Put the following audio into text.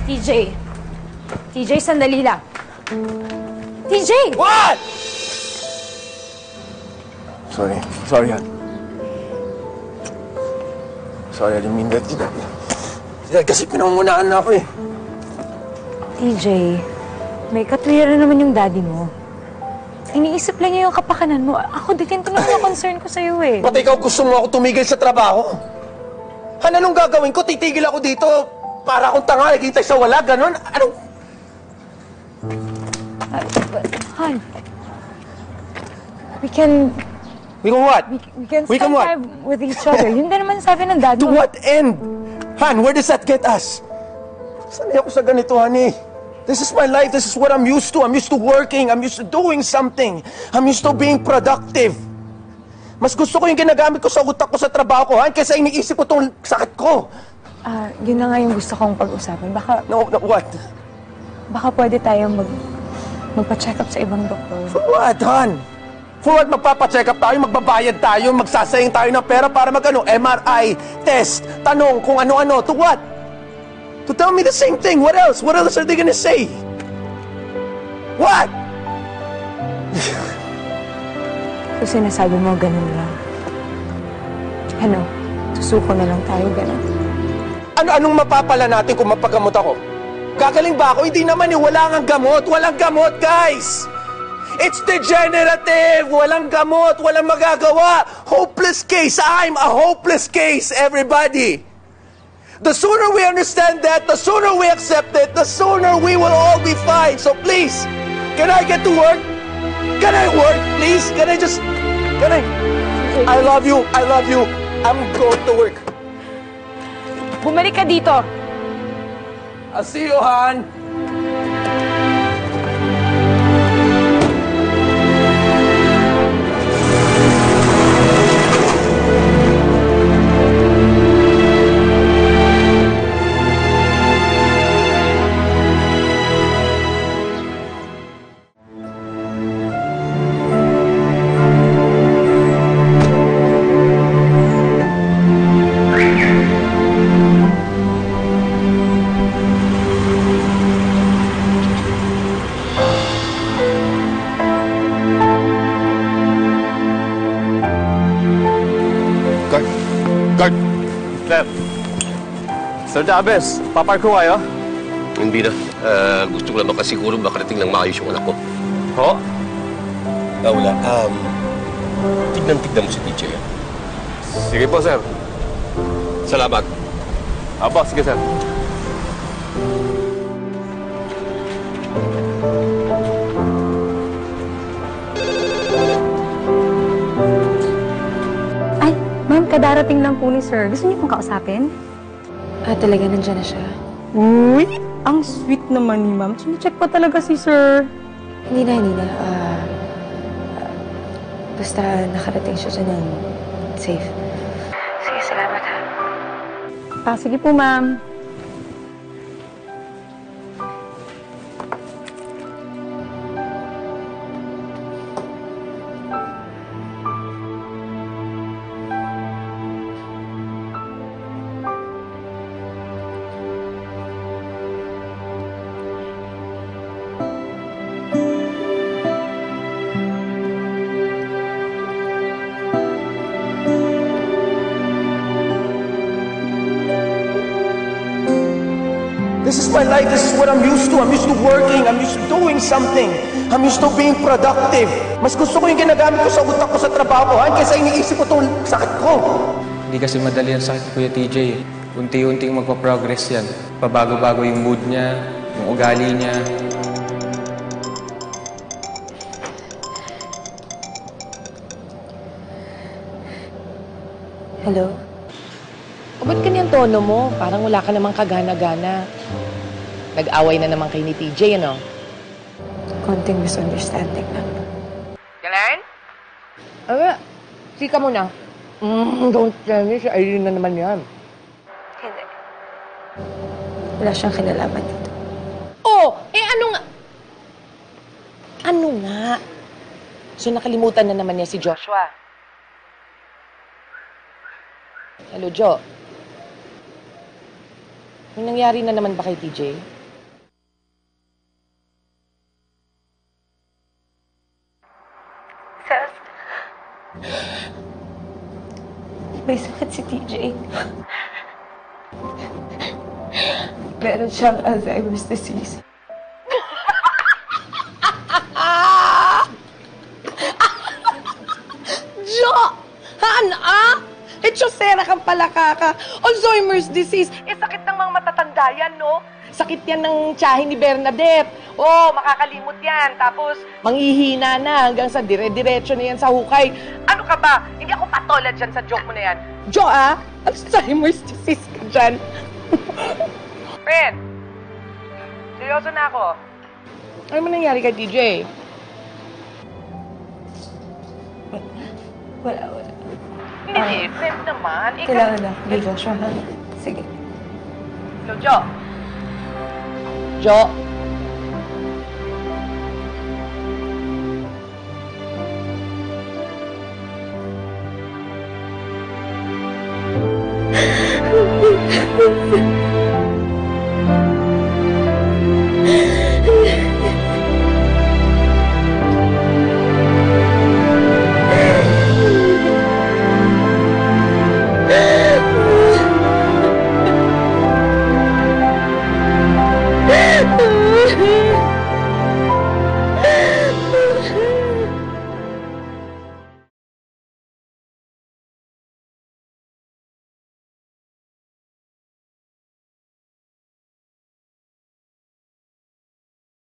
TJ! TJ, sandali lang. TJ! What? Sorry. Sorry, Han. Sorry, I didn't mean that. Kasi pinangungunahan na ako eh. TJ, may katwiran naman yung daddy mo. Iniisip lang niya yung kapakanan mo. Ako, ganito lang yung concern ko sa'yo eh. Pati ikaw gusto mo ako tumigil sa trabaho? Han, anong gagawin ko? Titigil ako dito para akong tanga, naghihintay sa wala, ganon? Anong... Han, we can what? we can We spend can what? time with each other. Yun din naman sabi ng dad To mo. what end? Han, where does that get us? Sanay ako sa ganito, honey. This is my life. This is what I'm used to. I'm used to working. I'm used to doing something. I'm used to being productive. Mas gusto ko yung ginagamit ko sa utak ko sa trabaho ko, Han, kaysa iniisip ko itong sakit ko. Yun na nga yung gusto kong pag-usapan. Baka What? baka pwede tayong magpa-check up sa ibang doktor. For what, Han? For what magpapacheck up tayo, magbabayad tayo, magsasayang tayo ng pera para MRI, test, tanong kung ano-ano. To what? To tell me the same thing. What else? What else are they gonna say? What? So sinasabi mo, ganun lang. Ano, susuko na lang tayo, ganun. Anong mapapala natin kung mapagamot ako? Gagaling ba ako? Hindi naman eh. Wala nga gamot. Walang gamot, guys! It's degenerative! Walang gamot! Walang magagawa! Hopeless case! I'm a hopeless case, everybody! The sooner we understand that, the sooner we accept it, the sooner we will all be fine. So please, can I get to work? Can I work, please? Can I? I love you. I love you. I'm going to work. Bumalik ka dito! I'll see you, Han. Guard! Sir! Sir Chavez, papark ko kayo? Hindi na. Gusto ko lang makasiguro makarating ng maayos yung anak ko. Ho? Wala. Tignan mo si DJ. Sige po, sir. Salamat. Apo, sige, sir. Ay, ma'am, kadarating lang po ni sir. Gusto niyo pong kausapin? Talaga nandiyan na siya. Uy, ang sweet naman ni ma'am. Sine-check pa talaga si sir. Hindi na. Basta nakarating siya dyan ng safe. Sige, salamat ha. Sige po, ma'am. This is my life. This is what I'm used to. I'm used to working. I'm used to doing something. I'm used to being productive. Mas gusto ko yung ginagamit ko sa utak ko sa trabaho ko, Han, kaysa iniisip ko itong sakit ko. Hindi kasi madali ang sakit, Kuya TJ. Unti-unting magpa-progress yan. Pabago-bago yung mood niya, yung ugali niya. Hello? O ba't ganyan tono mo? Parang wala ka namang kagana-gana. Nag-away na naman kay ni TJ, ano? Konting misunderstanding lang. Galan? Sika mo na. Don't tell me, si Irene na naman yan. Hindi. Wala siyang kinalaman dito. Oh, ano nga? Ano nga? So nakalimutan na naman niya si Joshua. Hello, Jo. May nangyari na naman ba kay TJ? May sakit si TJ. Meron siyang Alzheimer's disease. Jo! Chosera kang pala kaka. Alzheimer's disease. Sakit ng mga matatanda yan, no? Sakit yan ng tiyahin ni Bernadette. Makakalimot yan. Tapos, manghihina na hanggang sa dire-diretso na yan sa hukay. Ano ka ba? Hindi ako patola dyan sa joke mo na yan. Jo, Alzheimer's disease ka dyan. Friend, seryoso na ako. Ano mo nangyari kay DJ? Wala. Hindi, friend naman. Kailangan na. Ligo siya. Sige. Hello, Jo. Jo.